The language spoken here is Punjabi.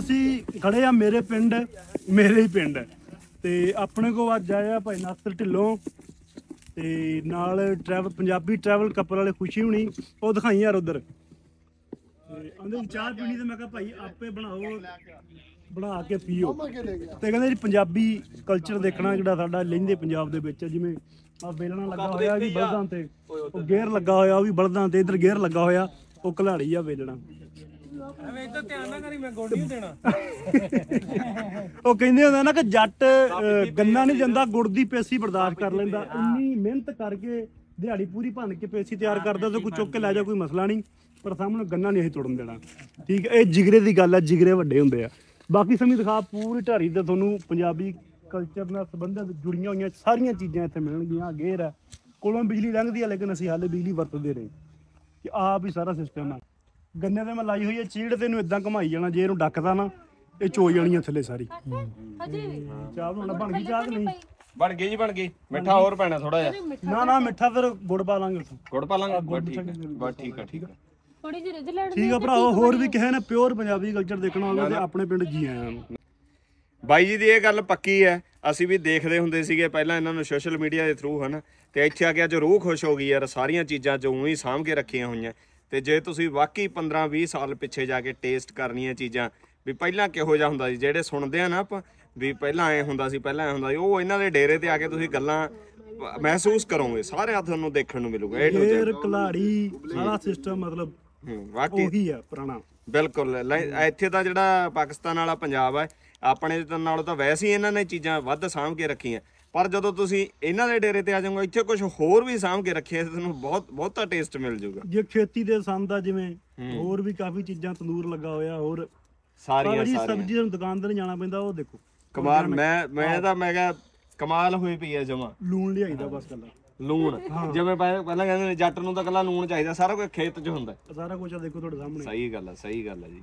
ਅਸੀਂ ਖੜੇ ਆ ਮੇਰੇ ਪਿੰਡ ਮੇਰੇ ਹੀ ਪਿੰਡ ਤੇ ਆਪਣੇ ਕੋਲ ਅੱਜ ਆਇਆ ਭਾਈ ਨਾਸਰ ਢਿੱਲੋਂ ਤੇ ਨਾਲ ਟਰੈਵਲ ਪੰਜਾਬੀ ਟਰੈਵਲ ਕਪਲ ਵਾਲੇ ਖੁਸ਼ੀ ਹੋਣੀ ਉਹ ਦਿਖਾਈ ਯਾਰ ਉਧਰ ਤੇ ਉਹਦੇ ਚਾਹ ਪੀਣੀ ਤੇ ਮੈਂ ਕਿਹਾ ਭਾਈ ਆਪੇ ਬਣਾਓ ਬਣਾ ਕੇ ਪੀਓ ਤੇ ਕਹਿੰਦੇ ਜੀ ਪੰਜਾਬੀ ਕਲਚਰ ਦੇਖਣਾ ਜਿਹੜਾ ਸਾਡਾ ਲਹਿੰਦੇ ਪੰਜਾਬ ਦੇ ਵਿੱਚ ਜਿਵੇਂ ਆ ਵੇਲਣਾ ਲੱਗਾ ਹੋਇਆ ਵੀ ਬਲਦਾਂ ਤੇ ਉਹ ਗੇਅਰ ਲੱਗਾ ਹੋਇਆ ਉਹ ਵੀ ਬਲਦਾਂ ਤੇ ਇਧਰ ਗੇਅਰ ਲੱਗਾ ਹੋਇਆ ਉਹ ਘਲਾੜੀ ਆ ਵੇਲਣਾ ਐਵੇਂ ਇੱਧਰ ਧਿਆਨ ਨਾ ਕਰੀ ਮੈਂ ਗੋਲ ਨਹੀਂ ਦੇਣਾ ਉਹ ਕਹਿੰਦੇ ਹੁੰਦੇ ਨਾ ਕਿ ਜੱਟ ਗੰਨਾ ਨਹੀਂ ਜਾਂਦਾ ਗੁੜ ਦੀ ਪੇਸੀ ਬਰਦਾਸ਼ਤ ਕਰ ਲੈਂਦਾ ਇੰਨੀ ਮਿਹਨਤ ਕਰਕੇ ਦਿਹਾੜੀ ਪੂਰੀ ਭੰਨ ਕੇ ਪੇਸੀ ਤਿਆਰ ਕਰਦਾ ਤੇ ਕੋਈ ਚੁੱਕ ਕੇ ਲੈ ਜਾ ਕੋਈ ਮਸਲਾ ਨਹੀਂ ਪਰ ਸਾਹਮਣੇ ਗੰਨਾ ਨਹੀਂ ਅਸੀਂ ਤੋੜਨ ਦੇਣਾ ਠੀਕ ਹੈ ਇਹ ਜਿਗਰੇ ਦੀ ਗੱਲ ਹੈ ਜਿਗਰੇ ਵੱਡੇ ਹੁੰਦੇ ਆ ਬਾਕੀ ਸਮੇਂ ਦਿਖਾ ਪੂਰੀ ਢਾਰੀ ਤੇ ਤੁਹਾਨੂੰ ਪੰਜਾਬੀ ਕਲਚਰ ਨਾਲ ਸੰਬੰਧਿਤ ਜੁੜੀਆਂ ਹੋਈਆਂ ਸਾਰੀਆਂ ਚੀਜ਼ਾਂ ਇੱਥੇ ਮਿਲਣਗੀਆਂ ਗੇਰ ਹੈ ਕੋਲੋਂ ਬਿਜਲੀ ਲੰਘਦੀ ਹੈ ਲੇਕਿਨ ਅਸੀਂ ਹਾਲੇ ਬਿਜਲੀ ਵਰਤਦੇ ਰਹੇ ਕਿ ਆਪ ਹੀ ਸਾਰਾ ਸਿਸਟਮ ਆ ਗੰਨੇ ਤੇ ਮੈਂ ਲਾਈ ਹੋਈ ਹੈ ਚੀੜ ਤੇ ਇਹਨੂੰ ਇਦਾਂ ਘੁਮਾਈ ਜਾਣਾ ਜੇ ਇਹਨੂੰ ਡੱਕਦਾ ਨਾ ਇਹ ਚੋ ਜਾਣੀਆਂ ਥੱਲੇ ਸਾਰੀ ਚਾਹ ਬਣਾਉਣਾ ਬਣ ਗਈ ਚਾਹ ਕਿ ਨਹੀਂ ਬਣ ਗਈ ਜੀ ਬਣ ਗਈ ਮਿੱਠਾ ਹੋਰ ਪੈਣਾ ਥੋੜਾ ਜਿਹਾ ਨਾ ਮਿੱਠਾ ਫਿਰ ਗੁੜ ਪਾ ਲਾਂਗੇ ਗੁੜ ਪਾ ਲਾਂਗੇ ਬਸ ਠੀਕ ਆ ਥੋੜੀ ਜਿਹੀ ਰਿਜ ਲੈਣ ਠੀਕ ਆ ਭਰਾਓ ਹੋਰ ਵੀ ਕਿਸੇ ਨੇ ਪਿਓਰ ਪੰਜਾਬੀ ਕਲਚਰ ਦੇਖਣਾ ਹੋਵੇ ਤੇ ਆਪਣੇ ਪਿੰਡ ਜੀ ਆਇਆਂ ਨੂੰ ਬਾਈ ਜੀ ਦੀ ਇਹ ਗੱਲ ਪੱਕੀ ਹੈ ਅਸੀਂ ਵੀ ਦੇਖਦੇ ਹੁੰਦੇ ਸੀਗੇ ਪਹਿਲਾਂ ਇਹਨਾਂ ਨੂੰ ਸੋਸ਼ਲ ਮੀਡੀਆ ਦੇ ਥਰੂ ਹਨ ਤੇ ਇੱਥੇ ਆ ਕੇ ਅੱਜ ਰੂਹ ਖੁਸ਼ ਹੋ ਗਈ ਯਾਰ ਸਾਰੀਆਂ ਚੀਜ਼ਾਂ ਜੋ ਹੀ ਸਾਂਭ ਕੇ ਰੱਖੀਆਂ ਹੋਈਆਂ ਤੇ ਜੇ ਤੁਸੀਂ ਵਾਕਈ 15-20 ਸਾਲ ਪਿੱਛੇ ਜਾ ਕੇ ਟੇਸਟ ਕਰਨੀਆਂ ਚੀਜ਼ਾਂ ਵੀ ਪਹਿਲਾਂ ਕਿਹੋ ਜਿਹਾ ਹੁੰਦਾ ਸੀ ਜਿਹੜੇ ਸੁਣਦੇ ਆ ਨਾ ਆਪਾਂ ਵੀ ਪਹਿਲਾਂ ਐ ਹੁੰਦਾ ਸੀ ਉਹ ਇਹਨਾਂ ਦੇ ਡੇਰੇ ਤੇ ਆ ਕੇ ਤੁਸੀਂ ਗੱਲਾਂ ਮਹਿਸੂਸ ਕਰੋਗੇ ਸਾਰੇ ਹੱਥ ਤੁਹਾਨੂੰ ਦੇਖਣ ਨੂੰ ਮਿਲੂਗਾ ਇਹ ਕਲਾੜੀ ਸਾਰਾ ਸਿਸਟਮ ਮਤਲਬ ਵਾਕਈ ਉਹੀ ਆ ਪੁਰਾਣਾ ਬਿਲਕੁਲ ਇੱਥੇ ਤਾਂ ਜਿਹੜਾ ਪਾਕਿਸਤਾਨ ਵਾਲਾ ਪੰਜਾਬ ਹੈ ਆਪਣੇ ਨਾਲੋਂ ਤਾਂ ਵੈਸੇ ਹੀ ਇਹਨਾਂ ਨੇ ਚੀਜ਼ਾਂ ਵੱਧ ਸਾਂਭ ਕੇ ਰੱਖੀਆਂ ਪਰ ਜਦੋਂ ਤੁਸੀਂ ਇਹਨਾਂ ਦੇ ਡੇਰੇ ਤੇ ਆ ਜਾਓਗੇ ਇੱਥੇ ਕੁਝ ਹੋਰ ਵੀ ਸਾਂਭ ਕੇ ਰੱਖਿਆ ਤੁਹਾਨੂੰ ਬਹੁਤਾ ਟੇਸਟ ਮਿਲ ਜਾਊਗਾ ਜੇ ਖੇਤੀ ਦੇ ਸੰਦ ਆ ਜਿਵੇਂ ਹੋਰ ਵੀ ਕਾਫੀ ਚੀਜ਼ਾਂ ਤੰਦੂਰ ਲੱਗਾ ਹੋਇਆ ਹੋਰ ਸਾਰੀਆਂ ਸਬਜ਼ੀ ਨੂੰ ਦੁਕਾਨ ਤੇ ਨਹੀਂ ਜਾਣਾ ਪੈਂਦਾ ਉਹ ਦੇਖੋ ਕਮਾਲ ਮੈਂ ਕਿਹਾ ਕਮਾਲ ਹੋਈ ਪਈ ਹੈ ਜਮਾ ਲੂਣ ਲਿਆਈਦਾ ਬਸ ਕੱਲਾ ਲੂਣ ਜਿਵੇਂ ਪਹਿਲਾਂ ਕਹਿੰਦੇ ਨੇ ਜੱਟ ਨੂੰ ਤਾਂ ਕੱਲਾ ਲੂਣ ਚਾਹੀਦਾ ਸਾਰਾ ਕੁਝ ਖੇਤ 'ਚ ਹੁੰਦਾ ਸਾਰਾ ਕੁਝ ਆ ਦੇਖੋ ਤੁਹਾਡੇ ਸਾਹਮਣੇ ਸਹੀ ਗੱਲ ਹੈ ਜੀ